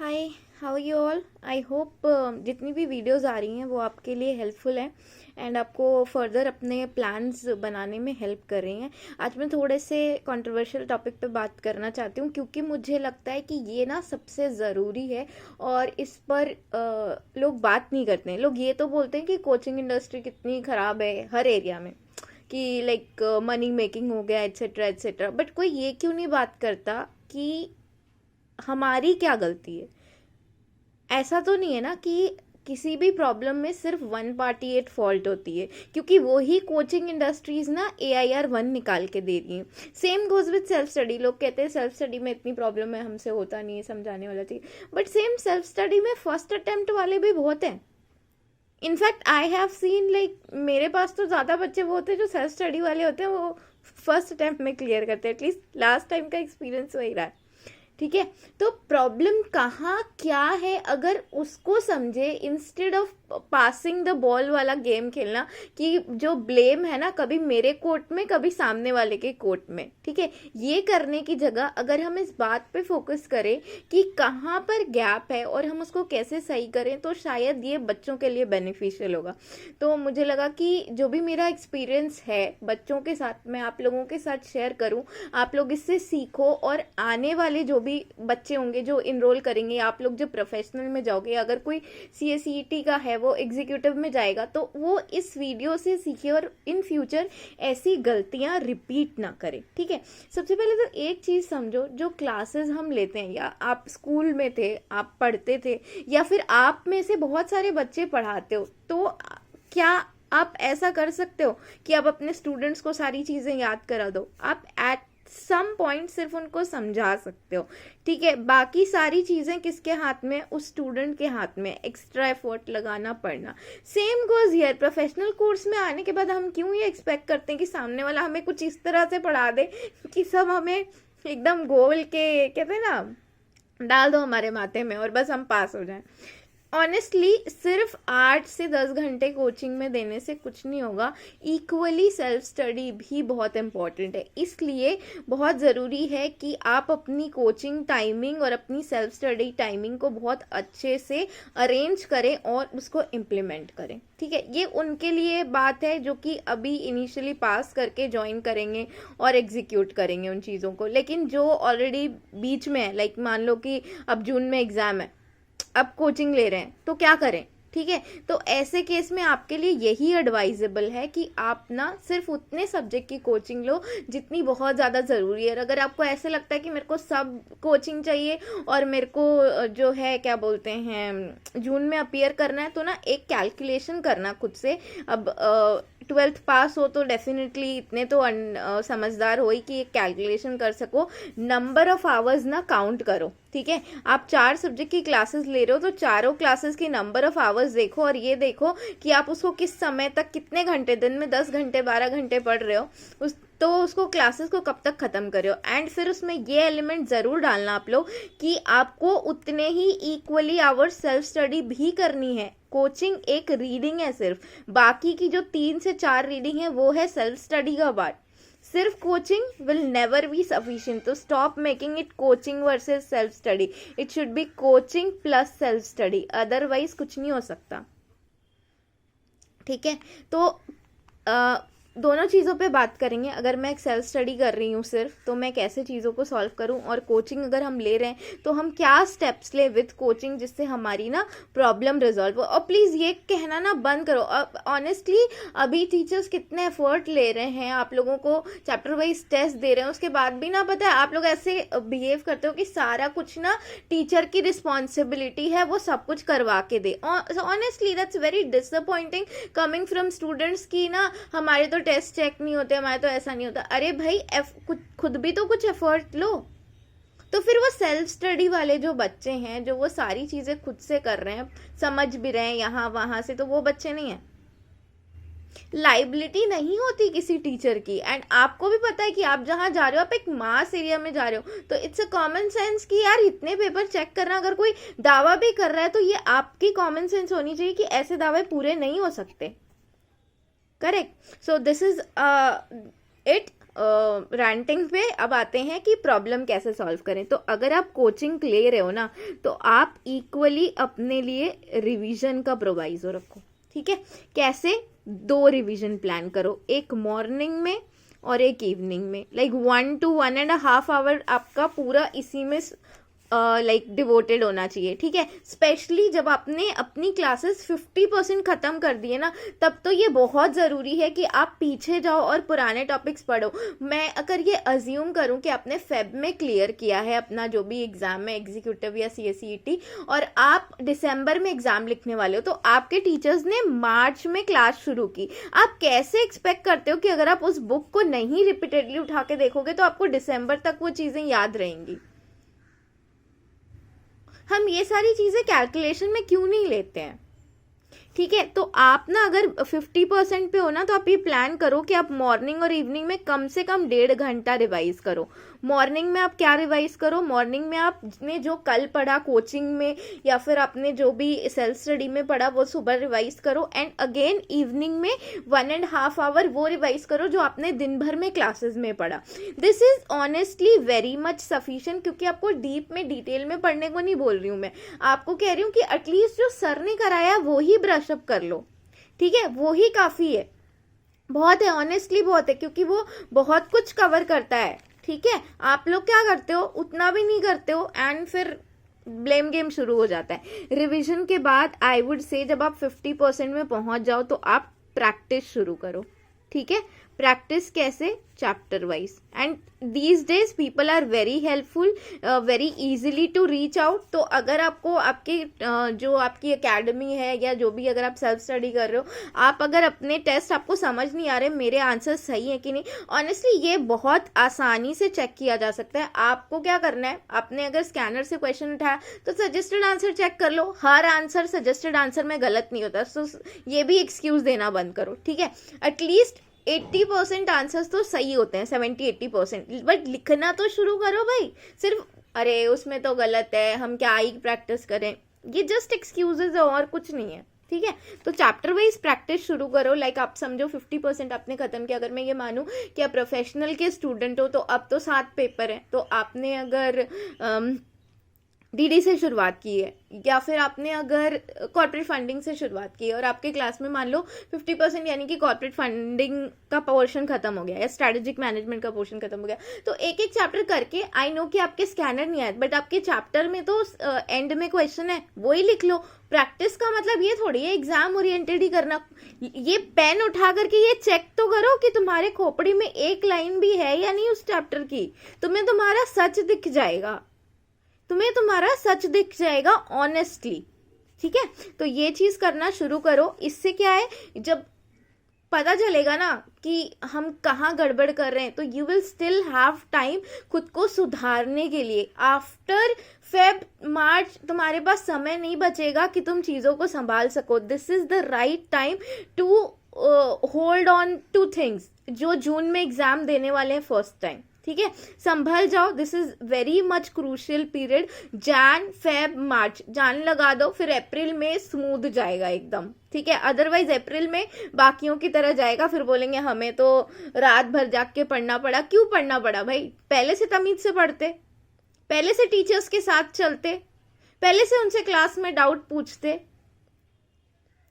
Hi, how you all. I hope जितनी भी videos आ रही हैं वो आपके लिए हेल्पफुल हैं एंड आपको फर्दर अपने प्लान्स बनाने में हेल्प कर रही हैं। आज मैं थोड़े से कंट्रोवर्शियल टॉपिक पे बात करना चाहती हूँ क्योंकि मुझे लगता है कि ये ना सबसे ज़रूरी है और इस पर लोग बात नहीं करते हैं। लोग ये तो बोलते हैं कि कोचिंग इंडस्ट्री कितनी ख़राब है हर एरिया में, कि लाइक मनी मेकिंग हो गया एट्सेट्रा एट्सेट्रा, बट कोई ये क्यों नहीं बात करता कि हमारी क्या गलती है। ऐसा तो नहीं है ना कि किसी भी प्रॉब्लम में सिर्फ वन पार्टी एट फॉल्ट होती है, क्योंकि वो ही कोचिंग इंडस्ट्रीज ना AIR 1 निकाल के दे रही हैं। Same goes with self study. लोग कहते हैं सेल्फ स्टडी में इतनी प्रॉब्लम है, हमसे होता नहीं है, समझाने वाला चाहिए, बट सेम सेल्फ स्टडी में फर्स्ट अटेम्प्ट वाले भी बहुत हैं। In fact I have seen like मेरे पास तो ज़्यादा बच्चे वो होते हैं जो सेल्फ स्टडी वाले होते हैं, वो फर्स्ट अटेम्प्ट में क्लियर करते हैं। एटलीस्ट लास्ट टाइम का एक्सपीरियंस वही रहा है। ठीक है, तो प्रॉब्लम कहाँ क्या है अगर उसको समझे, instead of passing the ball वाला गेम खेलना कि जो ब्लेम है ना कभी मेरे कोर्ट में कभी सामने वाले के कोर्ट में। ठीक है, ये करने की जगह अगर हम इस बात पे फोकस करें कि कहाँ पर गैप है और हम उसको कैसे सही करें तो शायद ये बच्चों के लिए बेनिफिशियल होगा। तो मुझे लगा कि जो भी मेरा एक्सपीरियंस है बच्चों के साथ मैं आप लोगों के साथ शेयर करूं, आप लोग इससे सीखो और आने वाले जो भी बच्चे होंगे जो इनरोल करेंगे, आप लोग जो प्रोफेशनल में जाओगे, अगर कोई CSET का है वो एग्जीक्यूटिव में जाएगा तो वो इस वीडियो से सीखे और इन फ्यूचर ऐसी गलतियां रिपीट ना करे। ठीक है, सबसे पहले तो एक चीज समझो, जो क्लासेस हम लेते हैं या आप स्कूल में थे आप पढ़ते थे या फिर आप में से बहुत सारे बच्चे पढ़ाते हो, तो क्या आप ऐसा कर सकते हो कि आप अपने स्टूडेंट्स को सारी चीजें याद करा दो? आप एट सम पॉइंट सिर्फ उनको समझा सकते हो। ठीक है, बाकी सारी चीजें किसके हाथ में? उस स्टूडेंट के हाथ में। एक्स्ट्रा एफर्ट लगाना पड़ना। Same goes here. Professional course में आने के बाद हम क्यों ये एक्सपेक्ट करते हैं कि सामने वाला हमें कुछ इस तरह से पढ़ा दे कि सब हमें एकदम गोल के कहते हैं ना डाल दो हमारे माथे में और बस हम पास हो जाएं। ऑनेस्टली सिर्फ 8 से 10 घंटे कोचिंग में देने से कुछ नहीं होगा। इक्वली सेल्फ स्टडी भी बहुत इंपॉर्टेंट है, इसलिए बहुत ज़रूरी है कि आप अपनी कोचिंग टाइमिंग और अपनी सेल्फ स्टडी टाइमिंग को बहुत अच्छे से अरेंज करें और उसको इम्प्लीमेंट करें। ठीक है, ये उनके लिए बात है जो कि अभी इनिशियली पास करके ज्वाइन करेंगे और एग्जीक्यूट करेंगे उन चीज़ों को। लेकिन जो ऑलरेडी बीच में है, लाइक मान लो कि अब जून में एग्ज़ाम है, अब कोचिंग ले रहे हैं, तो क्या करें? ठीक है, तो ऐसे केस में आपके लिए यही एडवाइजेबल है कि आप ना सिर्फ उतने सब्जेक्ट की कोचिंग लो जितनी बहुत ज़्यादा ज़रूरी है। अगर आपको ऐसे लगता है कि मेरे को सब कोचिंग चाहिए और मेरे को जो है क्या बोलते हैं जून में अपीयर करना है, तो ना एक कैलकुलेशन करना खुद से। अब 12th पास हो तो डेफिनेटली इतने तो समझदार हो ही कि एक कैलकुलेशन कर सको। नंबर ऑफ आवर्स ना काउंट करो। ठीक है, आप 4 सब्जेक्ट की क्लासेस ले रहे हो तो चारों क्लासेस की नंबर ऑफ आवर्स देखो और ये देखो कि आप उसको किस समय तक, कितने घंटे, दिन में 10 घंटे 12 घंटे पढ़ रहे हो, तो उसको क्लासेस को कब तक खत्म करे हो। एंड फिर उसमें ये एलिमेंट ज़रूर डालना आप लोग कि आपको उतने ही इक्वली आवर्स सेल्फ स्टडी भी करनी है। कोचिंग एक रीडिंग है सिर्फ, बाकी की जो 3 से 4 रीडिंग है वो है सेल्फ स्टडी का पार्ट। सिर्फ coaching will never be sufficient, तो stop making it coaching versus self study. It should be coaching plus self study, otherwise कुछ नहीं हो सकता। ठीक है, तो दोनों चीज़ों पे बात करेंगे। अगर मैं एक सेल्फ स्टडी कर रही हूँ सिर्फ, तो मैं कैसे चीज़ों को सॉल्व करूँ, और कोचिंग अगर हम ले रहे हैं तो हम क्या स्टेप्स ले विद कोचिंग जिससे हमारी ना प्रॉब्लम रिजॉल्व हो। और प्लीज़ ये कहना ना बंद करो। अब ऑनेस्टली अभी टीचर्स कितने एफर्ट ले रहे हैं, आप लोगों को चैप्टर वाइज टेस्ट दे रहे हैं, उसके बाद भी ना पता है आप लोग ऐसे बिहेव करते हो कि सारा कुछ ना टीचर की रिस्पॉन्सिबिलिटी है, वो सब कुछ करवा के दे। Honestly that's very disappointing coming from students की ना हमारे तो टेस्ट चेक नहीं होते, हमारे तो ऐसा नहीं होता। अरे भाई खुद भी तो कुछ एफर्ट लो। तो फिर वो सेल्फ स्टडी वाले जो बच्चे हैं जो वो सारी चीजें खुद से कर रहे हैं, समझ भी रहे हैं यहाँ वहां से, तो वो बच्चे नहीं है। लाइबिलिटी नहीं होती किसी टीचर की। एंड आपको भी पता है कि आप जहां जा रहे हो, आप एक मास एरिया में जा रहे हो, तो इट्स अ कॉमन सेंस कि यार इतने पेपर चेक करना, अगर कोई दावा भी कर रहा है तो ये आपकी कॉमन सेंस होनी चाहिए कि ऐसे दावे पूरे नहीं हो सकते। Correct, so this is it. Ranting पे अब आते हैं कि प्रॉब्लम कैसे सॉल्व करें। तो अगर आप कोचिंग ले रहे हो ना, तो आप इक्वली अपने लिए रिवीजन का प्रोवाइजो रखो, ठीक है। कैसे? 2 रिवीजन प्लान करो, एक मॉर्निंग में और एक इवनिंग में, लाइक 1 to 1.5 आवर आपका पूरा इसी में लाइक डिवोटेड होना चाहिए, ठीक है। स्पेशली जब आपने अपनी क्लासेस 50% ख़त्म कर दिए ना, तब तो ये बहुत ज़रूरी है कि आप पीछे जाओ और पुराने टॉपिक्स पढ़ो। मैं अगर ये अज्यूम करूँ कि आपने फेब में क्लियर किया है अपना जो भी एग्ज़ाम है, एग्जीक्यूटिव या CSET, और आप दिसंबर में एग्ज़ाम लिखने वाले हो, तो आपके टीचर्स ने मार्च में क्लास शुरू की। आप कैसे एक्सपेक्ट करते हो कि अगर आप उस बुक को नहीं रिपीटेडली उठा के देखोगे तो आपको दिसंबर तक वो चीज़ें याद रहेंगी? हम ये सारी चीज़ें कैलकुलेशन में क्यों नहीं लेते हैं, ठीक है। तो आप ना अगर 50% पे हो ना, तो आप ये प्लान करो कि आप मॉर्निंग और इवनिंग में कम से कम 1.5 घंटा रिवाइज करो। मॉर्निंग में आप क्या रिवाइज करो? मॉर्निंग में आपने जो कल पढ़ा कोचिंग में या फिर आपने जो भी सेल्फ स्टडी में पढ़ा वो सुबह रिवाइज करो, एंड अगेन इवनिंग में 1.5 आवर वो रिवाइज करो जो आपने दिन भर में क्लासेस में पढ़ा। This is honestly very much sufficient, क्योंकि आपको डीप में डिटेल में पढ़ने को नहीं बोल रही हूँ मैं, आपको कह रही हूँ कि एटलीस्ट जो सर ने कराया वो ही ब्रशअप कर लो, ठीक है। वो ही काफ़ी है, बहुत है, ऑनेस्टली बहुत है, क्योंकि वो बहुत कुछ कवर करता है, ठीक है। आप लोग क्या करते हो? उतना भी नहीं करते हो, एंड फिर ब्लेम गेम शुरू हो जाता है। रिवीजन के बाद आई वुड से जब आप 50% में पहुंच जाओ तो आप प्रैक्टिस शुरू करो, ठीक है। प्रैक्टिस कैसे? Chapter wise, and these days people are very helpful, very easily to reach out. तो अगर आपको आपकी जो आपकी एकेडमी है या जो भी, अगर आप सेल्फ स्टडी कर रहे हो, आप अगर अपने टेस्ट आपको समझ नहीं आ रहे मेरे आंसर सही है कि नहीं, ऑनेस्टली ये बहुत आसानी से चेक किया जा सकता है। आपको क्या करना है, आपने अगर स्कैनर से क्वेश्चन उठाया तो सजेस्टेड आंसर चेक कर लो। हर आंसर सजेस्टेड आंसर में गलत नहीं होता, तो ये भी एक्सक्यूज देना बंद करो, ठीक है। एटलीस्ट 80% आंसर्स तो सही होते हैं, 70-80%, बट लिखना तो शुरू करो भाई। सिर्फ अरे उसमें तो गलत है, हम क्या ही प्रैक्टिस करें, ये जस्ट एक्सक्यूजेज है और कुछ नहीं है, ठीक है। तो चैप्टर वाइज प्रैक्टिस शुरू करो। लाइक आप समझो 50% आपने खत्म किया। अगर मैं ये मानूं कि आप प्रोफेशनल के स्टूडेंट हो तो अब तो 7 पेपर है, तो आपने अगर DD से शुरुआत की है या फिर आपने अगर कॉर्पोरेट फंडिंग से शुरुआत की है और आपके क्लास में मान लो 50% यानी कि कॉर्पोरेट फंडिंग का पोर्शन खत्म हो गया या स्ट्रेटेजिक मैनेजमेंट का पोर्शन खत्म हो गया, तो एक एक चैप्टर करके, आई नो कि आपके स्कैनर नहीं आए, बट आपके चैप्टर में तो एंड में क्वेश्चन है, वही लिख लो। प्रैक्टिस का मतलब ये थोड़ी है एग्जाम ओरिएंटेड ही करना। ये पेन उठा करके ये चेक तो करो कि तुम्हारे खोपड़ी में एक लाइन भी है या नहीं उस चैप्टर की। तुम्हें तुम्हारा सच दिख जाएगा, तुम्हें तुम्हारा सच दिख जाएगा ऑनेस्टली, ठीक है। तो ये चीज करना शुरू करो। इससे क्या है, जब पता चलेगा ना कि हम कहाँ गड़बड़ कर रहे हैं, तो you will still have time खुद को सुधारने के लिए। आफ्टर फेब मार्च तुम्हारे पास समय नहीं बचेगा कि तुम चीज़ों को संभाल सको। This is the right time to hold on to things जो जून में एग्जाम देने वाले हैं फर्स्ट टाइम, ठीक है। संभल जाओ, this is very much crucial period. Jan Feb March, जान लगा दो, फिर अप्रैल में स्मूथ जाएगा एकदम, ठीक है। अदरवाइज अप्रैल में बाकियों की तरह जाएगा, फिर बोलेंगे हमें तो रात भर जाग के पढ़ना पड़ा। क्यों पढ़ना पड़ा भाई? पहले से तमीज से पढ़ते, पहले से टीचर्स के साथ चलते, पहले से उनसे क्लास में डाउट पूछते,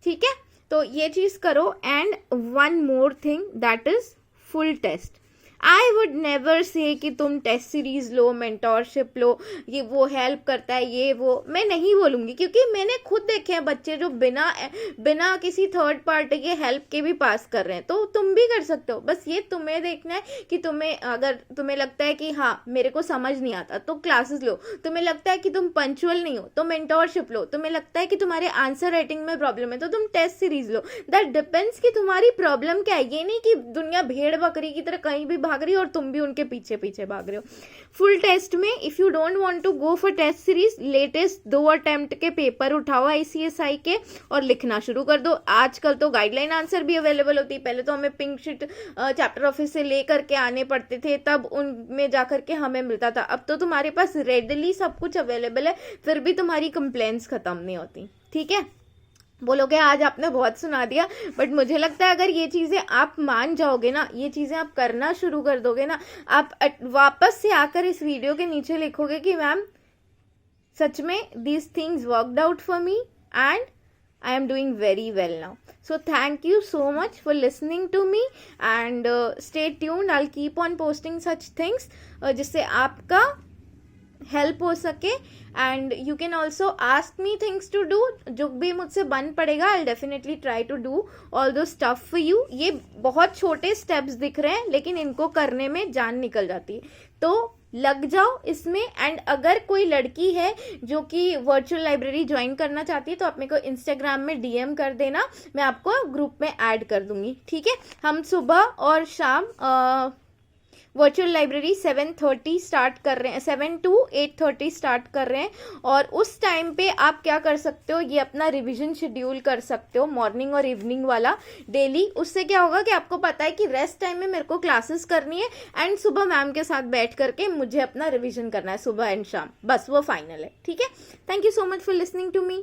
ठीक है। तो ये चीज करो। And one more thing, that is full test. I would never say कि तुम टेस्ट सीरीज लो, मेंटोरशिप लो, ये वो हेल्प करता है, ये वो मैं नहीं बोलूँगी, क्योंकि मैंने खुद देखे हैं बच्चे जो बिना किसी थर्ड पार्टी के हेल्प के भी पास कर रहे हैं। तो तुम भी कर सकते हो, बस ये तुम्हें देखना है कि अगर तुम्हें लगता है कि हाँ मेरे को समझ नहीं आता तो क्लासेस लो, तुम्हें लगता है कि तुम पंचुअल नहीं हो तो मेंटोरशिप लो, तुम्हें लगता है कि तुम्हारे आंसर राइटिंग में प्रॉब्लम है तो तुम टेस्ट सीरीज लो। दैट डिपेंड्स कि तुम्हारी प्रॉब्लम क्या है। ये नहीं कि दुनिया भेड़ बकरी की तरह कहीं भी भाग रही हो और तुम भी उनके पीछे पीछे भाग रहे हो। फुल टेस्ट में if you don't want to go for test series, latest 2 attempt के पेपर उठाओ ICSI के और लिखना शुरू कर दो। आजकल तो गाइडलाइन आंसर भी अवेलेबल होती है, पहले तो हमें पिंक शीट चैप्टर ऑफिस से ले करके आने पड़ते थे, तब उनमें जा करके हमें मिलता था। अब तो तुम्हारे पास रेडली सब कुछ अवेलेबल है, फिर भी तुम्हारी कंप्लेंट्स खत्म नहीं होती, ठीक है। बोलोगे आज आपने बहुत सुना दिया, बट मुझे लगता है अगर ये चीज़ें आप मान जाओगे ना, ये चीज़ें आप करना शुरू कर दोगे ना, आप वापस से आकर इस वीडियो के नीचे लिखोगे कि मैम सच में these things worked out for me and I am doing very well now. So thank you so much for listening to me and stay tuned. I'll keep on posting such things जिससे आपका help हो सके and you can also ask me things to do. जो भी मुझसे बन पड़ेगा I definitely try to do all those stuff for you. ये बहुत छोटे स्टेप्स दिख रहे हैं लेकिन इनको करने में जान निकल जाती है, तो लग जाओ इसमें. एंड अगर कोई लड़की है जो कि वर्चुअल लाइब्रेरी ज्वाइन करना चाहती है तो आप मेरे को इंस्टाग्राम में DM कर देना, मैं आपको ग्रुप में ऐड कर दूंगी. ठीक है, हम सुबह और शाम वर्चुअल लाइब्रेरी 7:30 स्टार्ट कर रहे हैं, 7 to 8:30 स्टार्ट कर रहे हैं. और उस टाइम पे आप क्या कर सकते हो, ये अपना रिवीजन शेड्यूल कर सकते हो मॉर्निंग और इवनिंग वाला डेली. उससे क्या होगा कि आपको पता है कि रेस्ट टाइम में मेरे को क्लासेस करनी है एंड सुबह मैम के साथ बैठ करके मुझे अपना रिवीजन करना है सुबह एंड शाम, बस वो फाइनल है. ठीक है, thank you so much for listening to me.